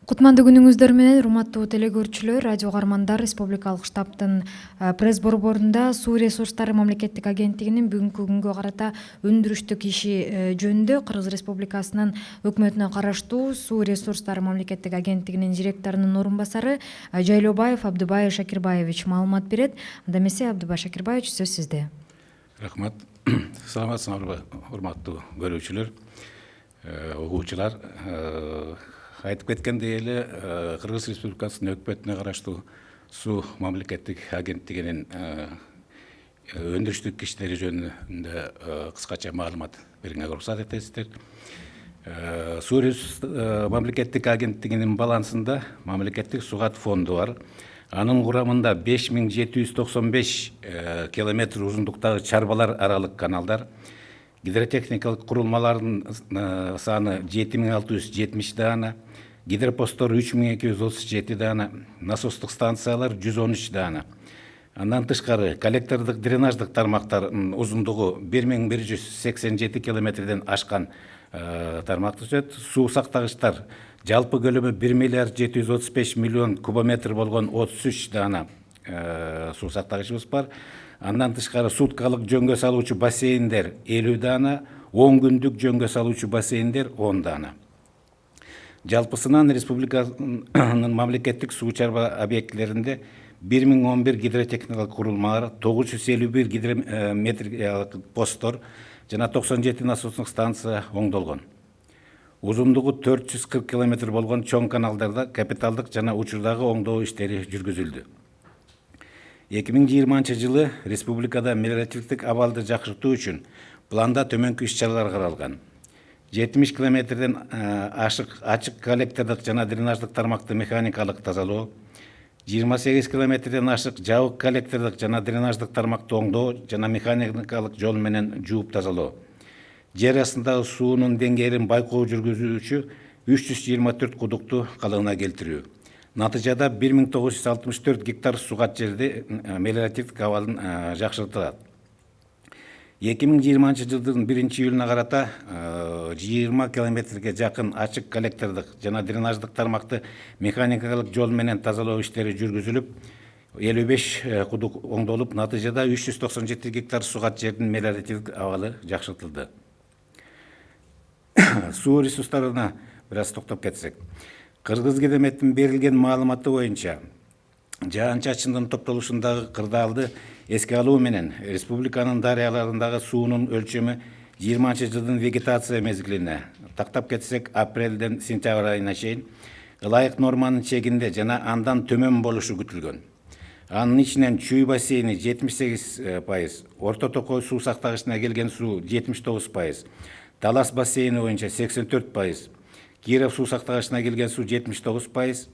Кутмандуу күнүңүздөр менен урматтуу телекөрүүчүлөр, радио каармандар, Республикалык штабтын пресс борборунда Суу ресурстары мамлекеттик агенттигинин бүгүнкү күнгө карата өндүрүштүк иши жөнүндө Кыргыз Республикасынын өкмөтүнө караштуу Суу ресурстары мамлекеттик агенттигинин директорунун орун басары Жайлообаев Абдыбай Шакирбаевич маалымат берет. Анда эмесе Абдыбай Шакирбаевич, сөз сизде. Рахмат. Саламатсыңарбы, урматтуу көрүүчүлөр, угуучулар. Айтып кеткендей эле Кыргыз Республикасынын өкмөтүнө караштуу Суу мамлекеттик агенттигинин өндүрүштүк иштери жөнүндө кыскача маалымат берүүгө уруксат этесиздер. Суу мамлекеттик агенттигинин балансында мамлекеттик сугат фонду бар. Анын курамында 5795 километр узундуктагы чарбалар аралык каналдар, гидротехникалык курулмалардын саны 7670 даана, гидропосттор 3237 даана, насостук станциялар 113 даана. Андан тышкары коллектордук дренаждык тармактардын узундугу 1187 километрден ашкан тармакты түзөт. Суу сактагычтар жалпы көлөмү 1 миллиард 735 миллион кубометр болгон 33 даана суу сактагычыбыз бар. Андан тышкары суткалык жөнгө салуучу бассейндер 50 даана, 10 күндүк жөнгө салуучу бассейндер 10 даана. Жалпысынан республиканын мамлекеттик суу чарба объектилеринде 1011 гидротехникалык курулмалар, 951 гидрометриялык посттор жана 97 насостук станция оңдолгон. Узундугу 440 километр болгон чоң каналдарда капиталдык жана учурдагы оңдоо иштери жүргүзүлдү. 2020 жылы республикада мелиоративдик абалды жакшыртуу үчүн планда төмөнкү иш-чаралар каралган. 70 километрден ашык ачык коллектордук жана дренаждык тармакты механикалык тазалоо, 28 километрден ашык жабык коллектордук жана дренаждык тармакты оңдоо жана механикалык жол менен жууп тазалоо. Жер астындагы суунун деңгээлин байкоо жүргүзүүчү 324 кудукту калыбына келтирүү. Натыйжада 1964 гектар сугат жерде мелиоративдик абалын жакшыртылат. 2020 жылдын 1-июлуна карата 20 километрге жакын ачык коллектордук жана дренаждык тармакты механикалык жол менен тазалоо иштери жүргүзүлүп, 55 кудук оңдолуп, натыйжада 397 гектар сугат жердин мелиоративдик абалы жакшыртылды. Суу ресурстарына бир аз токтоп кетсек. Кыргыз Гидрометтин берилген маалыматы боюнча, жаан-чачындын топтолушундагы кырдаалды эске алуу менен республиканын дарыяларындагы суунун өлчөмү 20 жылдын вегетация мезгилине, тактап кетсек апрелден сентябрь айына чейин ылайык норманын чегинде жана андан төмөн болушу күтүлгөн. Анын ичинен Чүй бассейни 78%, Орто Токой суу сактагычына келген суу 79%, Талас бассейни боюнча 84%, Киров суу сактагычына келген суу 79%,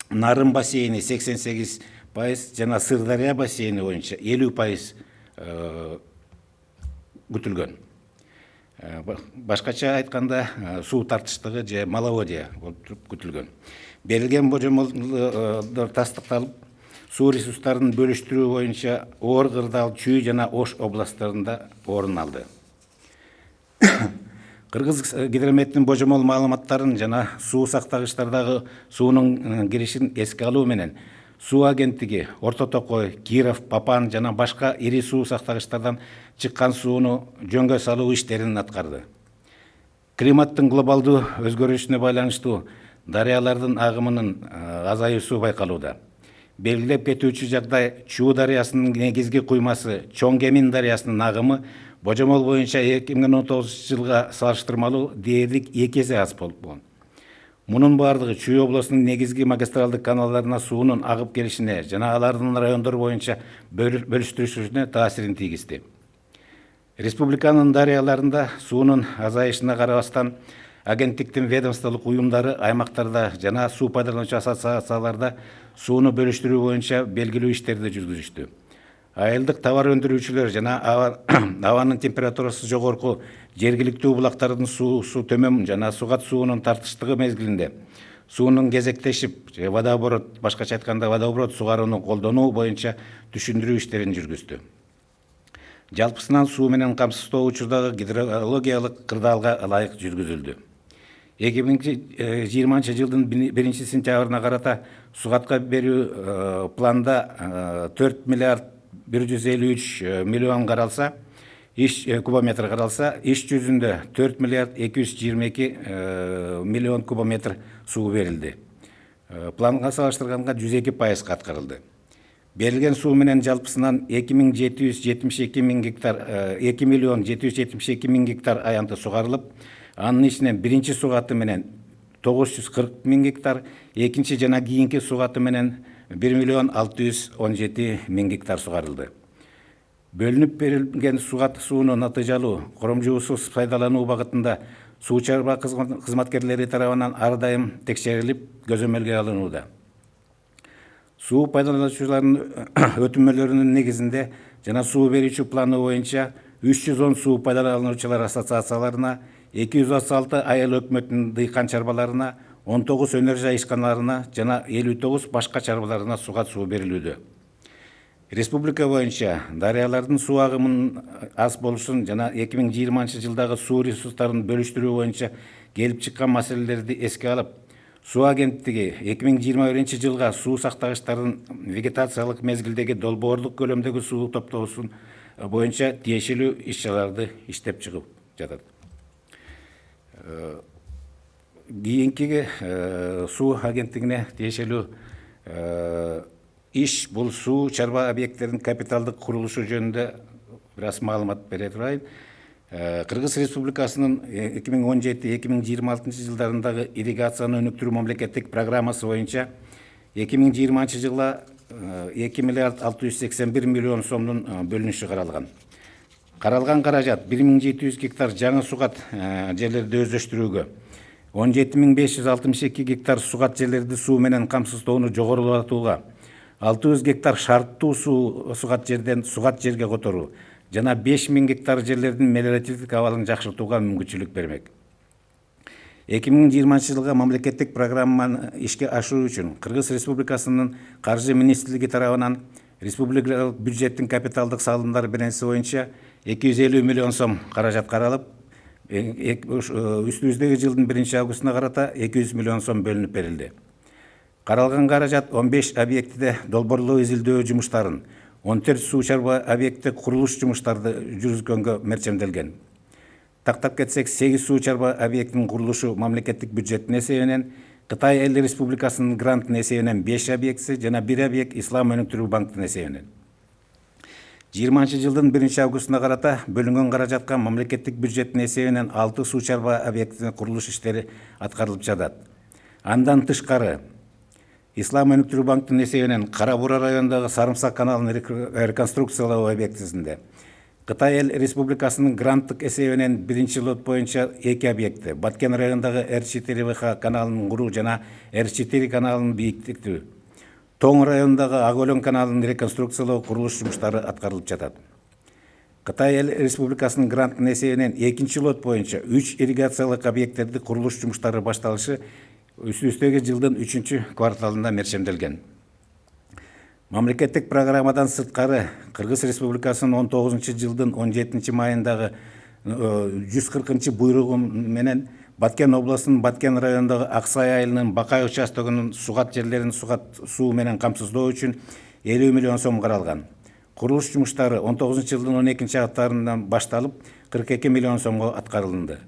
Нарын бассейни 88%, жана Сырдария бассейни боюнча 50% күтүлгөн. Башкача айтканда суу тартыштыгы же маловодье болуп күтүлгөн. Берилген божомолдор тастыкталып, суу ресурстарын бөлүштүрүү боюнча Оор, Кырдаал, Чүй жана Ош областтарында орун алды. Кыргыз Гидрометтин божомол маалыматтарын жана суу сактагычтардагы суунун киришин эске алуу менен Суу агенттиги Орто Токой, Киров, Папан жана башка ири суу сактагычтардан чыккан сууну жөнгө салуу иштерин аткарды. Климаттын глобалдуу өзгөрүшүнө байланыштуу дарыялардын агымынын азаюусу байкалууда. Белгилеп кетүүчү жагдай Чуу дарыясынын негизги куймасы Чоң Кемин дарыясынын агымы божомол боюнча 2019 жылга салыштырмалуу дээрлик 2 эсе аз болгон. Мунун бардыгы Чүй облусунун негизги магистралдык каналдарына суунун агып келишине жана алардын райондор боюнча бөлүштүрүшүнө таасирин тийгизди. Республиканын дарыяларында суунун азайышына карабастан, агенттиктин ведомстволук уюмдары аймактарда жана суу пайдалануучу ассоциацияларда сууну бөлүштүрүү боюнча белгилүү иштерди жүргүзүштү. Айылдык товар өндүрүүчүлөр жана абанын температурасы жогорку жергиликтүү булактардын суусу төмөн жана сугат суунун тартыштыгы мезгилинде суунун кезектешип, водооборот, башкача айтканда водооборот сугарууну колдонуу боюнча түшүндүрүү иштерин жүргүздү. Жалпысынан суу менен камсыздоо учурдагы гидрологиялык кырдаалга ылайык жүргүзүлдү. 2020 жылдын 1-сентябрына карата сугатка берүү планда 4 миллиард 153 миллион каралса, кубометр каралса, иш жүзүндө 4 миллиард 222 миллион кубометр суу берилди. Планга салыштырганда 102% аткарылды. Берилген суу менен жалпысынан 2 миллион 772 миң гектар аянты сугарылып, анын ичинен биринчи сугаты менен 940 миң гектар, экинчи жана кийинки сугаты менен 1 миллион 617 миң гектар сугарылды. Бөлүнүп берилген сугат сууну натыйжалуу, коромжуусуз пайдалануу багытында суу чарба кызматкерлери тарабынан ар дайым текшерилип, көзөмөлгө алынууда. Суу пайдалануучулардын өтүнмөлөрүнүн негизинде жана суу берүүчү планы боюнча 310 суу пайдалануучулар ассоциацияларына, 236 айыл өкмөтүнүн дыйкан чарбаларына, 19 өнөр жай ишканаларына жана 59 башка чарбаларына сугат суу берилүүдө. Республика боюнча дарыялардын суу агымынын аз болушун жана 2020 жылдагы суу ресурстарын бөлүштүрүү боюнча келип чыккан маселелерди эске алып, суу агенттиги 2021 жылга суу сактагычтардын вегетациялык мезгилдеги долбоорлук көлөмдөгү суу топтоосун боюнча тиешелүү иш-чараларды иштеп чыгып жатат. Кийинки суу агенттигине тиешелүү иш бул суу чарба объекттеринин капиталдык курулушу жөнүндө бир аз маалымат бере турайын. Кыргыз Республикасынын 2017-2026 жылдарындагы ирригацияны өнүктүрүү мамлекеттик программасы боюнча 2020 жылга 2 миллиард 681 миллион сомдун бөлүнүшү каралган. Каралган каражат 1700 гектар жаңы сугат жерлерди өздөштүрүүгө, 17562 гектар сугат жерлерди суу менен камсыздоону жогорулатууга, 600 гектар шарттуу сугат жерден сугат жерге которуу жана 5000 гектар жерлердин мелиоративдик абалын жакшыртууга мүмкүнчүлүк бермек. 2020 жылга мамлекеттик программаны ишке ашыруу үчүн Кыргыз Республикасынын Каржы министрлиги тарабынан республикалык бюджеттин капиталдык салымдар беренеси боюнча 250 миллион сом каражат каралып, үстүбүздөгү жылдын 1-августуна карата 200 миллион сом бөлүнүп берилди. Каралган каражат 15 объектиде долбоорлоо изилдөө жумуштарын, 14 суу чарба объекти курулуш жумуштарды жүргүзгөнгө мерчемделген. Тактап кетсек, 8 суу чарба объектинин курулушу мамлекеттик бюджеттин эсебинен, Кытай Эл Республикасынын гранттын эсебинен 5 объекти жана 1 объект Ислам өнүктүрүү банктын эсебинен. 20 жылдын 1-августуна карата бөлүнгөн каражатка мамлекеттик бюджеттин эсебинен 6 суу чарба объектинин курулуш иштери аткарылып жатат. Андан тышкары Ислам өнүктүрүү банктын эсебинен Кара Бура районундагы Сарымсак каналын реконструкциялоо объектисинде, Кытай Эл Республикасынын гранттык эсебинен 1 лот боюнча 2 объекти, Баткен районундагы Р4ВХ каналын куруу жана Р4 каналын бийиктирүү, Тоң районундагы Ак Өлөң каналын реконструкциялоо курулуш жумуштары аткарылып жатат. Кытай Эл Республикасынын гранттын эсебинен 2 лот боюнча 3 ирригациялык объекттерди курулуш жумуштары башталышы үстүбүздөгү жылдын 3-кварталында мерчемделген. Мамлекеттик программадан сырткары Кыргыз Республикасынын 19 жылдын 17 майындагы 140 буйругу менен Баткен областынын Баткен районундагы Аксай айылынын Бакай участогунун сугат жерлерин суу менен камсыздоо үчүн 50 миллион сом каралган. Курулуш жумуштары 19 жылдын 12 айдарынан башталып 42 миллион сомго аткарылды.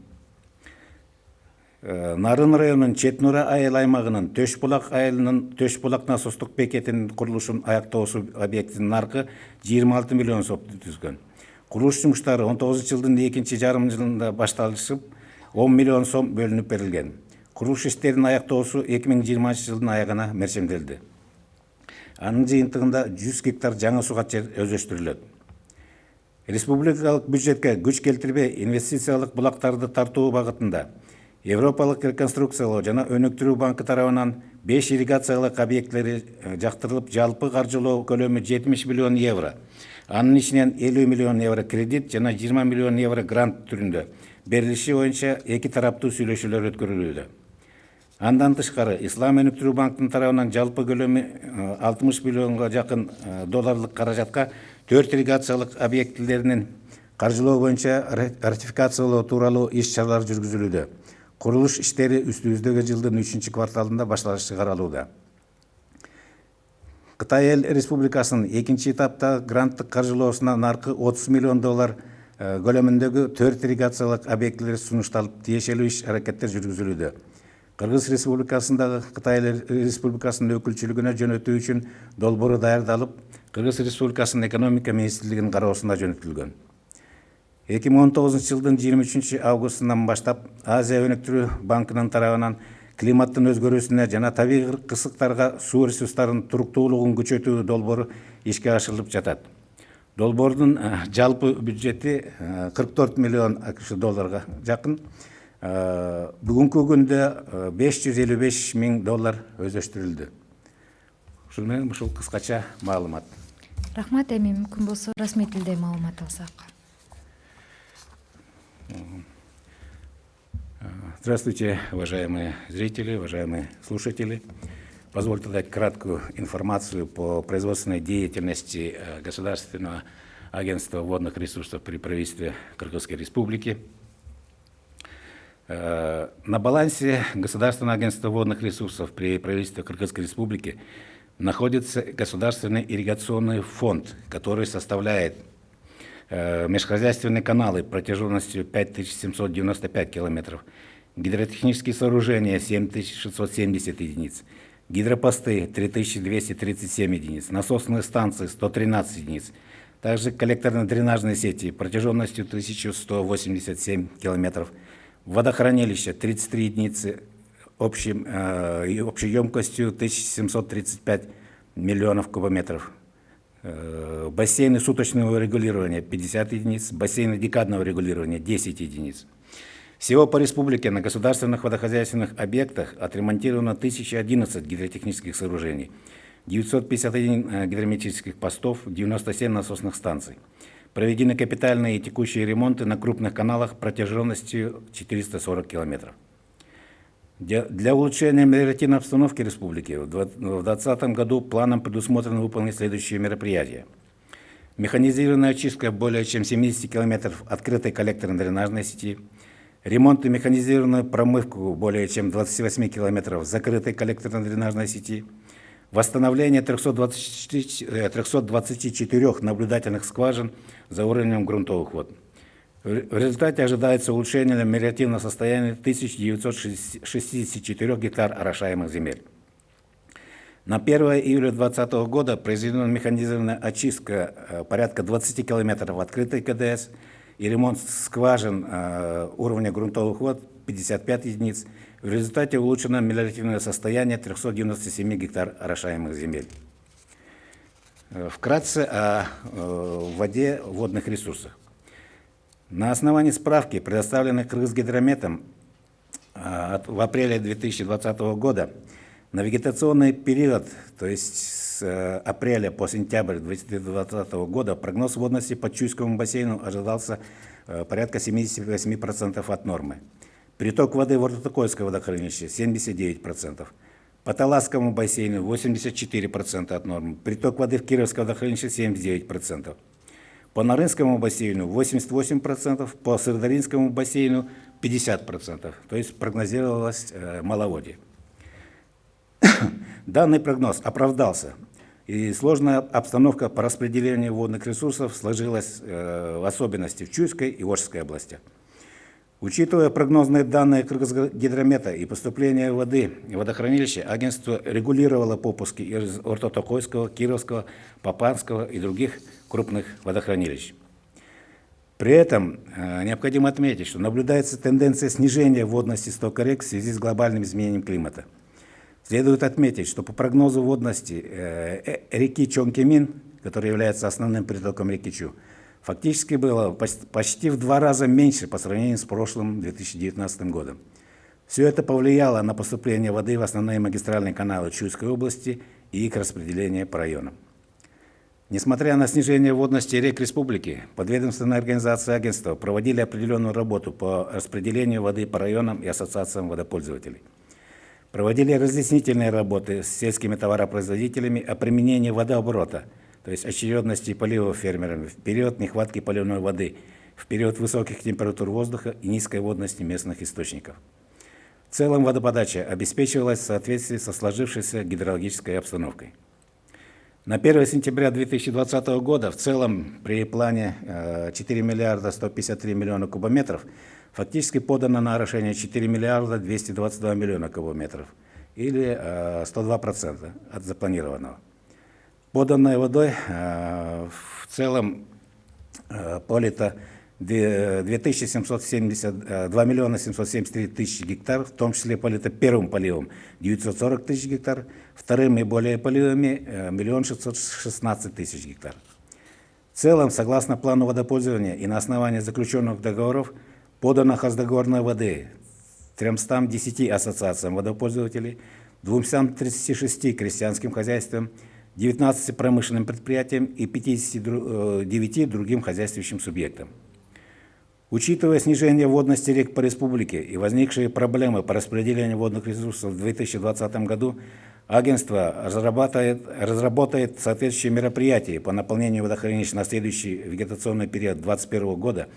Нарын районунун Четнура айыл аймагынын Төш булак айылынын Төш булак насостук бекетинин курулушун аяктоосу объектинин наркы 26 миллион сом түзгөн. Курулуш жумуштары 19 жылдын 2 жылында башталышып 10 миллион сом бөлүнүп берилген. Курулуш иштеринин аяктоосу 2020 жылдын аягына мерчемделди. Анын жыйынтыгында 100 гектар жаңы сугат жер өздөштүрүлөт. Республикалык бюджетке күч келтирбей инвестициялык булактарды тартуу багытында Европалык реконструкциялоо жана өнүктүрүү банкы тарабынан 5 ирригациялык объекттери жактырылып, жалпы каржылоо көлөмү 70 миллион евро. Анын ичинен 50 миллион евро кредит жана 20 миллион евро грант түрүндө берилиши боюнча эки тараптуу сүйлөшүүлөр өткөрүлүүдө. Андан тышкары Ислам өнүктүрүү банкынын тарабынан жалпы көлөмү 60 миллионго жакын долларлык каражатка 4 ирригациялык объектилеринин каржылоо боюнча ратификациялоо тууралуу иш-чаралар жүргүзүлүүдө. Курулуш иштери үстүбүздөгү жылдын 3-кварталында башталышы каралууда. Кытай Эл Республикасынын экинчи этапта гранттык каржылоосуна наркы $30 миллион көлөмүндөгү 4 ирригациялык объектилер сунушталып, тиешелүү иш аракеттер жүргүзүлүүдө. Кыргыз Республикасындагы Кытай Эл Республикасынын өкүлчүлүгүнө жөнөтүү үчүн долбоору даярдалып, Кыргыз Республикасынын экономика министрлигинин кароосуна жөнөтүлгөн. 2019 жылдын 23 августунан баштап Азия өнүктүрүү банкынын тарабынан климаттын өзгөрүүсүнө жана табигый кысыктарга суу ресурстарынын туруктуулугун күчөтүү долбоору ишке ашырылып жатат. Долбоордун жалпы бюджети $44 миллион жакын. Бүгүнкү күндө $555 миң өздөштүрүлдү. Ушул менен ушул кыскача маалымат. Рахмат, эми мүмкүн болсо расмий тилде маалымат алсак. Здравствуйте, уважаемые зрители, уважаемые слушатели. Позвольте дать краткую информацию по производственной деятельности Государственного агентства водных ресурсов при правительстве Кыргызской Республики. На балансе Государственного агентства водных ресурсов при правительстве Кыргызской Республики находится Государственный ирригационный фонд, который составляет межхозяйственные каналы протяженностью 5795 километров, гидротехнические сооружения 7670 единиц, гидропосты 3237 единиц, насосные станции 113 единиц, также коллекторно-дренажные сети протяженностью 1187 километров, водохранилища 33 единицы общей емкостью 1735 миллионов кубометров, бассейны суточного регулирования 50 единиц, бассейны декадного регулирования 10 единиц. Всего по республике на государственных водохозяйственных объектах отремонтировано 1011 гидротехнических сооружений, 951 гидрометрических постов, 97 насосных станций. Проведены капитальные и текущие ремонты на крупных каналах протяженностью 440 километров. Для улучшения мелиоративной обстановки республики в 2020 году планом предусмотрено выполнить следующие мероприятия. Механизированная очистка более чем 70 километров открытой коллекторно-дренажной сети, ремонт и механизированную промывку более чем 28 километров закрытой коллекторно-дренажной сети, восстановление 324 наблюдательных скважин за уровнем грунтовых вод. В результате ожидается улучшение мелиоративного состояния 1964 гектар орошаемых земель. На 1 июля 2020 года произведена механизированная очистка порядка 20 километров открытой КДС и ремонт скважин уровня грунтовых вод 55 единиц. В результате улучшено мелиоративное состояние 397 гектар орошаемых земель. Вкратце о воде, водных ресурсах. На основании справки, предоставленной Кыргызгидрометом в апреле 2020 года, на вегетационный период, то есть с апреля по сентябрь 2020 года, прогноз водности по Чуйскому бассейну ожидался порядка 78% от нормы. Приток воды в Ортотокойское водохранилище 79%. По Таласскому бассейну 84% от нормы. Приток воды в Кировское водохранилище 79%. По Нарынскому бассейну 88%, по Сырдаринскому бассейну 50%. То есть прогнозировалось маловодье. Данный прогноз оправдался, и сложная обстановка по распределению водных ресурсов сложилась в особенности в Чуйской и Волжской областях. Учитывая прогнозные данные Кыргызгидромета и поступление воды в водохранилище, агентство регулировало попуски из Ортотокойского, Кировского, Папанского и других крупных водохранилищ. При этом необходимо отметить, что наблюдается тенденция снижения водности стока рек в связи с глобальным изменением климата. Следует отметить, что по прогнозу водности реки Чонкемин, которая является основным притоком реки Чу, фактически было почти в 2 раза меньше по сравнению с прошлым 2019 годом. Все это повлияло на поступление воды в основные магистральные каналы Чуйской области и их распределение по районам. Несмотря на снижение водности рек республики, подведомственные организации агентства проводили определенную работу по распределению воды по районам и ассоциациям водопользователей. Проводили разъяснительные работы с сельскими товаропроизводителями о применении водооборота, то есть очередности поливов фермерами в период нехватки поливной воды, в период высоких температур воздуха и низкой водности местных источников. В целом водоподача обеспечивалась в соответствии со сложившейся гидрологической обстановкой. На 1 сентября 2020 года в целом при плане 4 миллиарда 153 миллиона кубометров фактически подано на орошение 4 миллиарда 222 миллиона кубометров, или 102% от запланированного. Поданной водой в целом полито 2 миллиона 773 тысячи гектар, в том числе полито первым поливом 940 тысяч гектар, вторым и более поливами 1 616 тысяч гектар. В целом, согласно плану водопользования и на основании заключенных договоров, подано хоздоговорной воды 310 ассоциациям водопользователей, 236 крестьянским хозяйствам, 19 промышленным предприятиям и 59 другим хозяйствующим субъектам. Учитывая снижение водности рек по республике и возникшие проблемы по распределению водных ресурсов в 2020 году, агентство разработает соответствующие мероприятия по наполнению водохранилищ на следующий вегетационный период 2021 года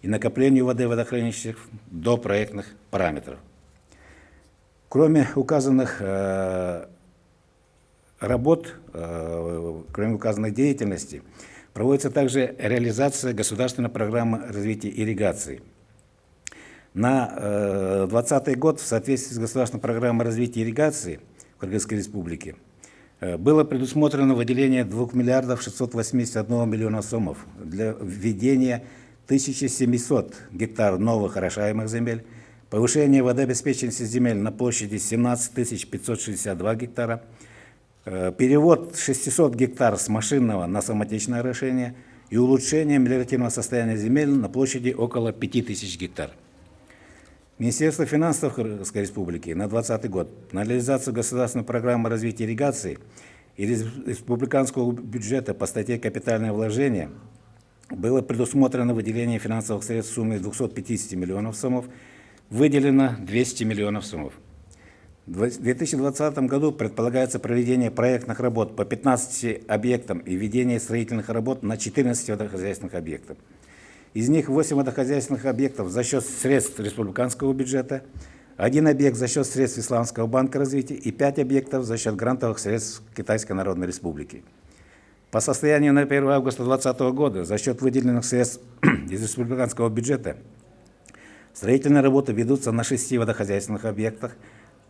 и накоплению воды в водохранилищах до проектных параметров. Кроме указанных работ, кроме указанной деятельности, проводится также реализация государственной программы развития ирригации. На 2020 год в соответствии с государственной программой развития ирригации в Кыргызской Республике было предусмотрено выделение 2 миллиардов 681 миллиона сомов для введения 1700 гектар новых орошаемых земель, повышение водообеспеченности земель на площади 17 562 гектара, перевод 600 гектар с машинного на самотечное орошение и улучшение мелиоративного состояния земель на площади около 5000 гектар. Министерство финансов Кыргызской Республики на 2020 год на реализацию государственной программы развития ирригации и республиканского бюджета по статье «Капитальное вложение» было предусмотрено выделение финансовых средств в сумме 250 миллионов сомов, выделено 200 миллионов сомов. В 2020 году предполагается проведение проектных работ по 15 объектам и введение строительных работ на 14 водохозяйственных объектов. Из них 8 водохозяйственных объектов за счет средств республиканского бюджета, 1 объект за счет средств Исламского банка развития и 5 объектов за счет грантовых средств Китайской Народной Республики. По состоянию на 1 августа 2020 года за счет выделенных средств из республиканского бюджета строительные работы ведутся на 6 водохозяйственных объектах,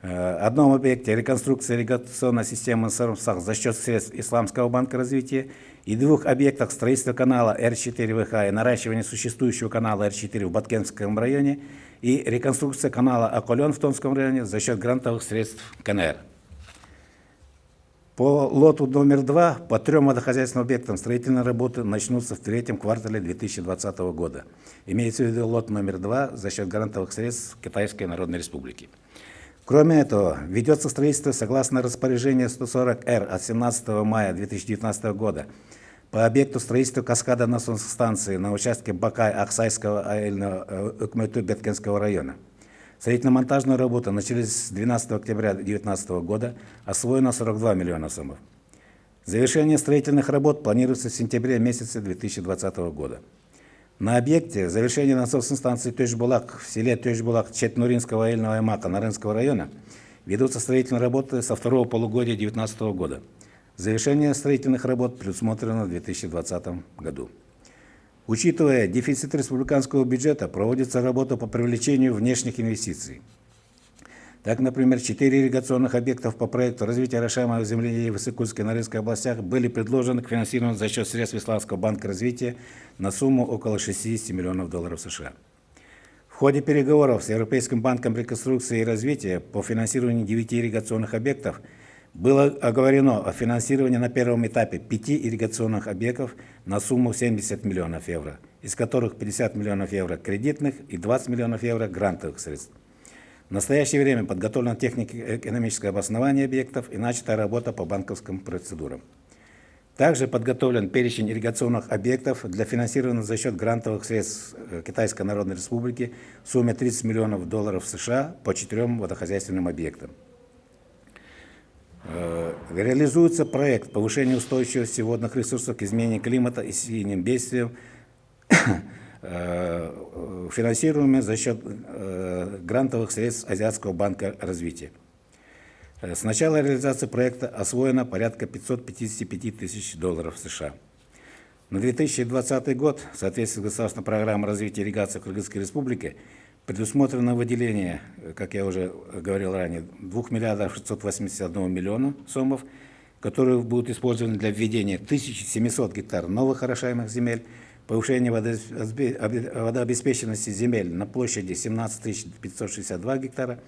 одном объекте реконструкция ирригационной системы Сарымсак за счет средств Исламского банка развития и 2 объектах строительства канала Р4ВХ и наращивание существующего канала Р4 в Баткенском районе и реконструкция канала Аколен в Томском районе за счет грантовых средств КНР. По лоту номер 2 по 3 водохозяйственным объектам строительные работы начнутся в 3-м квартале 2020 года. Имеется в виду лот номер 2 за счет грантовых средств Китайской Народной Республики. Кроме этого, ведется строительство согласно распоряжению 140-Р от 17 мая 2019 года по объекту строительства каскада насосной станции на участке Бакай-Аксайского Беткенского района. Строительно-монтажные работы начались с 12 октября 2019 года, освоено 42 миллиона сомов. Завершение строительных работ планируется в сентябре месяце 2020 года. На объекте завершение насосной станции Тёжбулак в селе Тёжбулак Четнуринского аэльного аймака Нарынского района ведутся строительные работы со второго полугодия 2019 года. Завершение строительных работ предусмотрено в 2020 году. Учитывая дефицит республиканского бюджета, проводится работа по привлечению внешних инвестиций. Так, например, 4 ирригационных объектов по проекту развития орошаемого земледелия в Иссык-Кульской и Нарынской областях были предложены к финансированию за счет средств Исламского банка развития на сумму около 60 миллионов долларов США. В ходе переговоров с Европейским банком реконструкции и развития по финансированию 9 ирригационных объектов было оговорено о финансировании на первом этапе 5 ирригационных объектов на сумму 70 миллионов евро, из которых 50 миллионов евро кредитных и 20 миллионов евро грантовых средств. В настоящее время подготовлена технико-экономическое обоснование объектов и начата работа по банковским процедурам. Также подготовлен перечень ирригационных объектов для финансирования за счет грантовых средств Китайской Народной Республики в сумме 30 миллионов долларов США по 4 водохозяйственным объектам. Реализуется проект повышения устойчивости водных ресурсов к изменению климата и сильным бедствиям финансируемые за счет грантовых средств Азиатского банка развития. С начала реализации проекта освоено порядка $555 тысяч США. На 2020 год в соответствии с государственной программой развития ирригации в Кыргызской Республике предусмотрено выделение, как я уже говорил ранее, 2 681 миллиона сомов, которые будут использованы для введения 1700 гектар новых орошаемых земель, повышение водообеспеченности земель на площади 17 562 гектара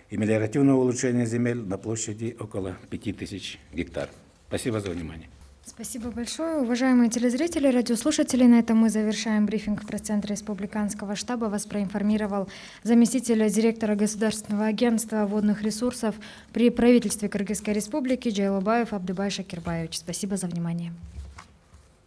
и мелиоративного улучшения земель на площади около 5000 гектар. Спасибо за внимание. Спасибо большое. Уважаемые телезрители, радиослушатели, на этом мы завершаем брифинг в пресс-центре Республиканского штаба. Вас проинформировал заместитель директора Государственного агентства водных ресурсов при правительстве Кыргызской Республики Джайлобаев Абдыбай Шакирбаевич. Спасибо за внимание.